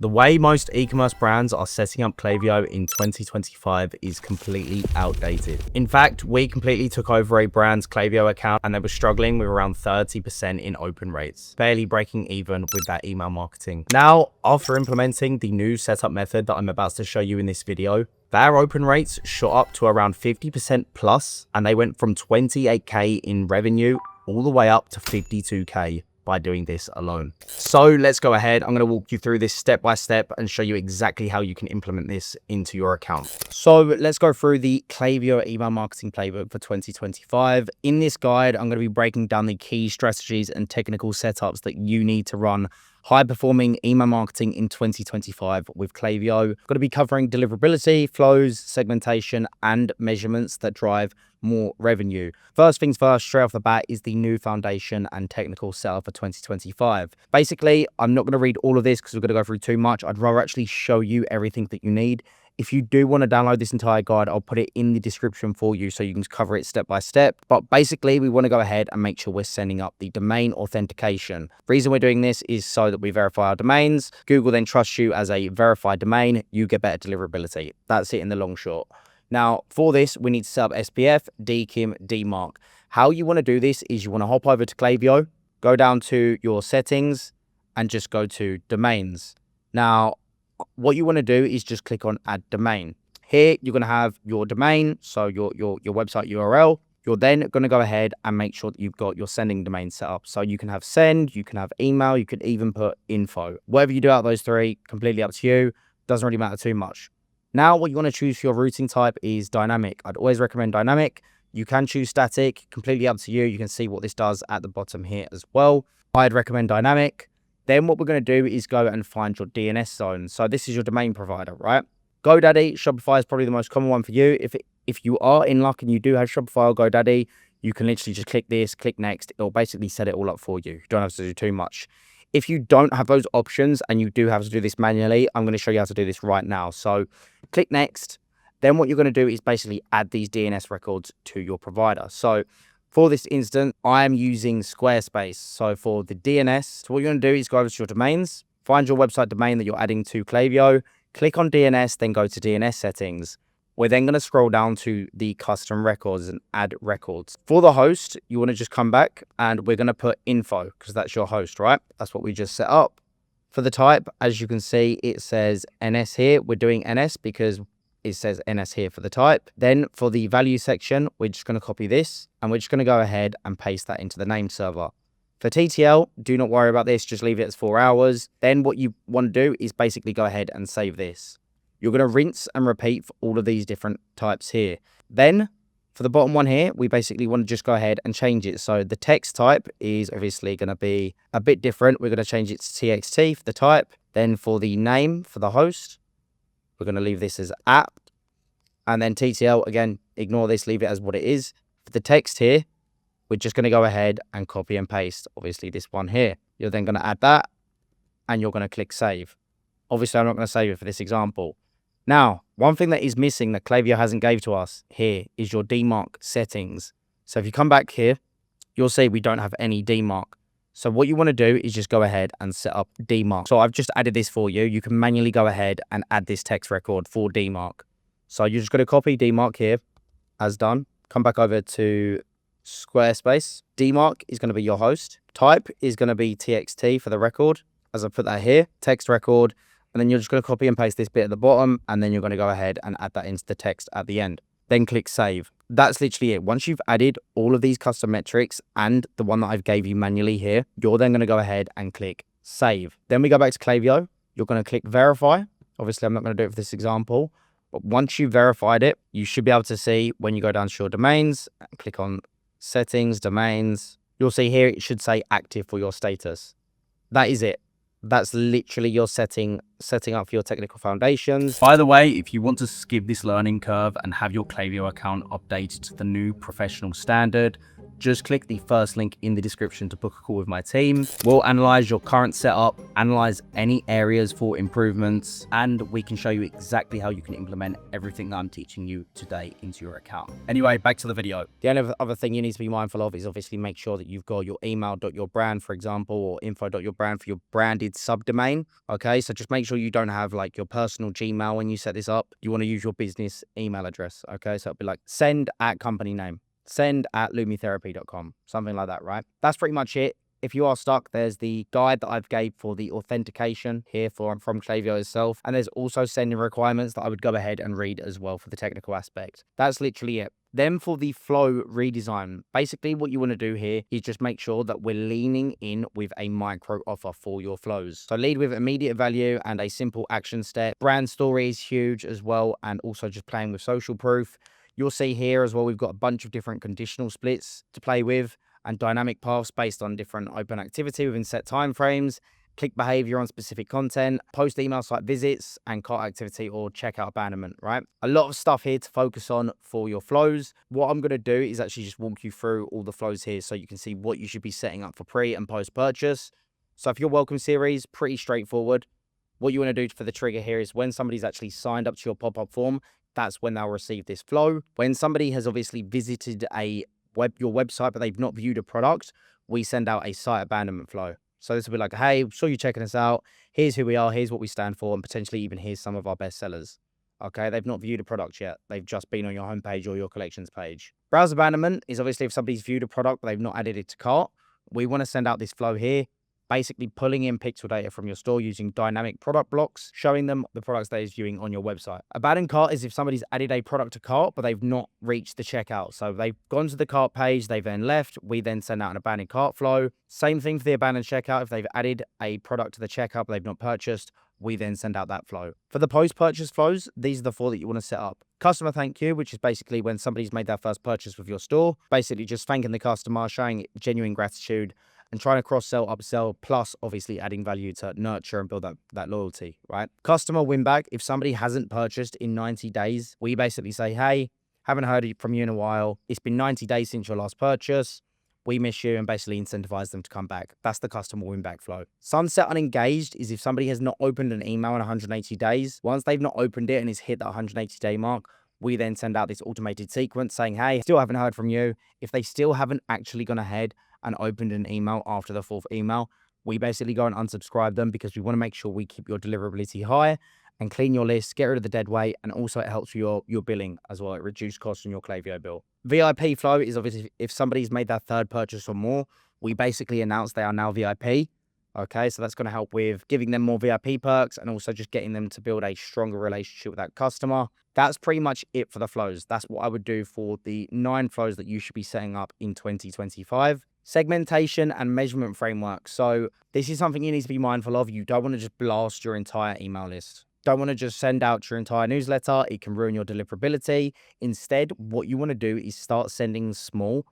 The way most e-commerce brands are setting up Klaviyo in 2025 is completely outdated. In fact, we completely took over a brand's Klaviyo account and they were struggling with around 30% in open rates, barely breaking even with that email marketing. Now, after implementing the new setup method that I'm about to show you in this video, their open rates shot up to around 50% plus, and they went from 28K in revenue all the way up to 52K. By doing this alone. So let's go ahead. I'm going to walk you through this step by step and show you exactly how you can implement this into your account. So let's go through the Klaviyo email marketing playbook for 2025. In this guide, I'm going to be breaking down the key strategies and technical setups that you need to run high-performing email marketing in 2025 with Klaviyo. I'm going to be covering deliverability, flows, segmentation, and measurements that drive more revenue. First things first, straight off the bat, is the new foundation and technical setup for 2025. Basically, I'm not going to read all of this because we're going to go through too much. I'd rather actually show you everything that you need. If you do want to download this entire guide, I'll put it in the description for you so you can cover it step by step. But basically, we want to go ahead and make sure we're setting up the domain authentication. Reason we're doing this is so that we verify our domains. Google then trusts you as a verified domain. You get better deliverability. That's it in the long short. Now, for this, we need to set up SPF, DKIM, DMARC. How you want to do this is you want to hop over to Klaviyo, go down to your settings, and just go to domains. Now, what you want to do is just click on add domain. Here, you're going to have your domain, so your website URL. You're then going to go ahead and make sure that you've got your sending domain set up. So you can have send, you can have email, you could even put info. Whatever you do out of those three, completely up to you. Doesn't really matter too much. Now, what you want to choose for your routing type is dynamic. I'd always recommend dynamic. You can choose static, completely up to you. You can see what this does at the bottom here as well. I'd recommend dynamic. Then what we're going to do is go and find your DNS zone. So this is your domain provider, right? GoDaddy, Shopify is probably the most common one for you. If you are in luck and you do have Shopify or GoDaddy, you can literally just click this, click next. It'll basically set it all up for you. You don't have to do too much. If you don't have those options and you do have to do this manually, I'm going to show you how to do this right now. So click next. Then what you're going to do is basically add these DNS records to your provider. So for this instance, I am using Squarespace. So for the DNS, so what you're going to do is go over to your domains, find your website domain that you're adding to Klaviyo, click on DNS, then go to DNS settings. We're then going to scroll down to the custom records and add records. For the host, you want to just come back and we're going to put info because that's your host, right? That's what we just set up. For the type, as you can see, it says NS here. We're doing NS because it says NS here for the type. Then for the value section, we're just going to copy this and we're just going to go ahead and paste that into the name server. For TTL, do not worry about this. Just leave it as 4 hours. Then what you want to do is basically go ahead and save this. You're going to rinse and repeat for all of these different types here. Then for the bottom one here, we basically want to just go ahead and change it. So the text type is obviously going to be a bit different. We're going to change it to TXT for the type. Then for the name for the host, we're going to leave this as app. And then TTL, again, ignore this, leave it as what it is. For the text here, we're just going to go ahead and copy and paste, obviously, this one here. You're then going to add that and you're going to click save. Obviously, I'm not going to save it for this example. Now, one thing that is missing that Klaviyo hasn't gave to us here is your DMARC settings. So if you come back here, you'll see we don't have any DMARC. So what you want to do is just go ahead and set up DMARC. So I've just added this for you. You can manually go ahead and add this text record for DMARC. So you're just going to copy DMARC here as done. Come back over to Squarespace. DMARC is going to be your host. Type is going to be TXT for the record, as I put that here. Text record. And then you're just going to copy and paste this bit at the bottom, and then you're going to go ahead and add that into the text at the end. Then click save. That's literally it. Once you've added all of these custom metrics and the one that I've gave you manually here, you're then going to go ahead and click save. Then we go back to Klaviyo. You're going to click verify. Obviously, I'm not going to do it for this example, but once you've verified it, you should be able to see when you go down to your domains, click on settings, domains, you'll see here it should say active for your status. That is it. That's literally your setting up for your technical foundations. By the way, if you want to skip this learning curve and have your Klaviyo account updated to the new professional standard, just click the first link in the description to book a call with my team. We'll analyze your current setup, analyze any areas for improvements, and we can show you exactly how you can implement everything that I'm teaching you today into your account. Anyway, back to the video. The only other thing you need to be mindful of is obviously make sure that you've got your email.yourbrand, for example, or info.yourbrand for your branded subdomain. Okay, so just make sure you don't have like your personal Gmail when you set this up. You want to use your business email address. Okay, so it'll be like send@company name, send@lumitherapy.com, something like that, right? That's pretty much it. If you are stuck, there's the guide that I've gave for the authentication here from Klaviyo itself. And there's also sending requirements that I would go ahead and read as well for the technical aspect. That's literally it. Then for the flow redesign, basically what you want to do here is just make sure that we're leaning in with a micro offer for your flows. So lead with immediate value and a simple action step. Brand story is huge as well, and also just playing with social proof. You'll see here as well, we've got a bunch of different conditional splits to play with and dynamic paths based on different open activity within set timeframes, click behavior on specific content, post email site visits, and cart activity or checkout abandonment, right? A lot of stuff here to focus on for your flows. What I'm going to do is actually just walk you through all the flows here so you can see what you should be setting up for pre and post purchase. So for your welcome series, pretty straightforward. What you want to do for the trigger here is when somebody's actually signed up to your pop-up form, that's when they'll receive this flow. When somebody has obviously visited your website, but they've not viewed a product, we send out a site abandonment flow. So this will be like, hey, saw you checking us out. Here's who we are. Here's what we stand for. And potentially even here's some of our best sellers. Okay, they've not viewed a product yet. They've just been on your homepage or your collections page. Browse abandonment is obviously if somebody's viewed a product, but they've not added it to cart. We want to send out this flow here, basically pulling in pixel data from your store using dynamic product blocks, showing them the products they're viewing on your website. Abandoned cart is if somebody's added a product to cart, but they've not reached the checkout. So they've gone to the cart page, they've then left. We then send out an abandoned cart flow. Same thing for the abandoned checkout. If they've added a product to the checkout, but they've not purchased, we then send out that flow. For the post-purchase flows, these are the 4 that you want to set up. Customer thank you, which is basically when somebody's made their first purchase with your store, basically just thanking the customer, showing genuine gratitude, and trying to cross-sell, upsell, plus obviously adding value to nurture and build that loyalty, right? Customer win back. If somebody hasn't purchased in 90 days, we basically say, hey, haven't heard from you in a while. It's been 90 days since your last purchase. We miss you, and basically incentivize them to come back. That's the customer win back flow. Sunset unengaged is if somebody has not opened an email in 180 days. Once they've not opened it and it's hit that 180 day mark, we then send out this automated sequence saying, hey, still haven't heard from you. If they still haven't actually gone ahead and opened an email after the 4th email, we basically go and unsubscribe them because we want to make sure we keep your deliverability high and clean your list, get rid of the dead weight, and also it helps your billing as well. It reduces costs on your Klaviyo bill. VIP flow is obviously if somebody's made their 3rd purchase or more, we basically announce they are now VIP. Okay, so that's going to help with giving them more VIP perks and also just getting them to build a stronger relationship with that customer. That's pretty much it for the flows. That's what I would do for the 9 flows that you should be setting up in 2025. Segmentation and measurement framework. So this is something you need to be mindful of. You don't want to just blast your entire email list. Don't want to just send out your entire newsletter. It can ruin your deliverability. Instead, what you want to do is start sending small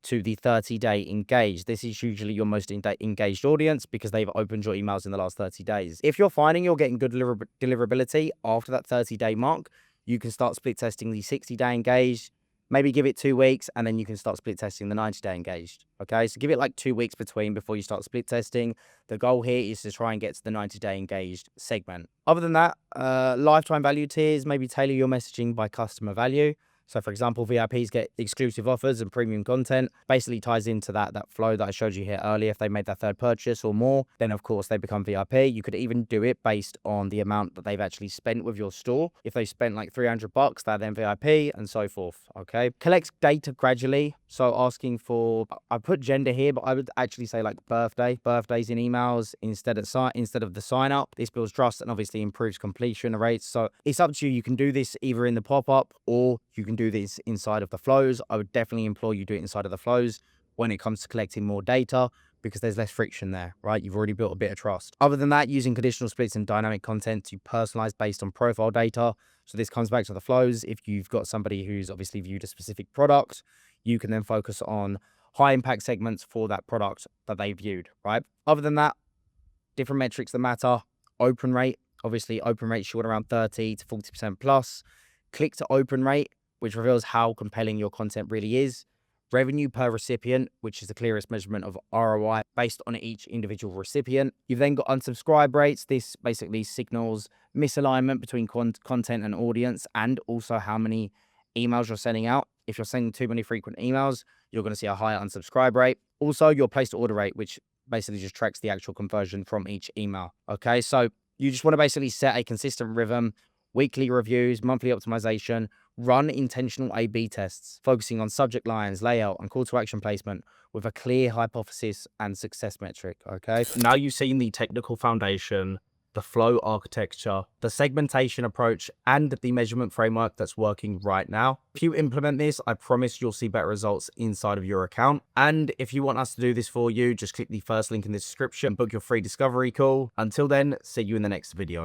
to the 30-day engaged. This is usually your most engaged audience because they've opened your emails in the last 30 days. If you're finding you're getting good deliverability after that 30-day mark, you can start split testing the 60-day engaged, maybe give it 2 weeks, and then you can start split testing the 90-day engaged. Okay, so give it like 2 weeks before you start split testing. The goal here is to try and get to the 90-day engaged segment. Other than that, lifetime value tiers, maybe tailor your messaging by customer value. So for example, VIPs get exclusive offers and premium content. Basically ties into that flow that I showed you here earlier. If they made their 3rd purchase or more, then of course they become VIP. You could even do it based on the amount that they've actually spent with your store. If they spent like $300, they're then VIP and so forth. Okay. Collect data gradually. So asking for, I put gender here, but I would actually say like birthdays in emails instead of the sign up. This builds trust and obviously improves completion rates. So it's up to you. You can do this either in the pop-up or you can do this inside of the flows. I would definitely implore you do it inside of the flows when it comes to collecting more data because there's less friction there, right? You've already built a bit of trust. Other than that, using conditional splits and dynamic content to personalize based on profile data. So this comes back to the flows. If you've got somebody who's obviously viewed a specific product, you can then focus on high impact segments for that product that they viewed, right? Other than that, different metrics that matter. Open rate, obviously open rate should around 30 to 40% plus. Click to open rate, which reveals how compelling your content really is. revenue per recipient, which is the clearest measurement of ROI based on each individual recipient. You've then got unsubscribe rates. This basically signals misalignment between content and audience, and also how many emails you're sending out. If you're sending too many frequent emails, you're going to see a higher unsubscribe rate. Also, your place to order rate, which basically just tracks the actual conversion from each email. Okay, so you just want to basically set a consistent rhythm, weekly reviews, monthly optimization, run intentional A/B tests, focusing on subject lines, layout, and call to action placement with a clear hypothesis and success metric. Okay, now you've seen the technical foundation, the flow architecture, the segmentation approach, and the measurement framework that's working right now. If you implement this, I promise you'll see better results inside of your account. And if you want us to do this for you, just click the first link in the description, book your free discovery call. Until then, see you in the next video.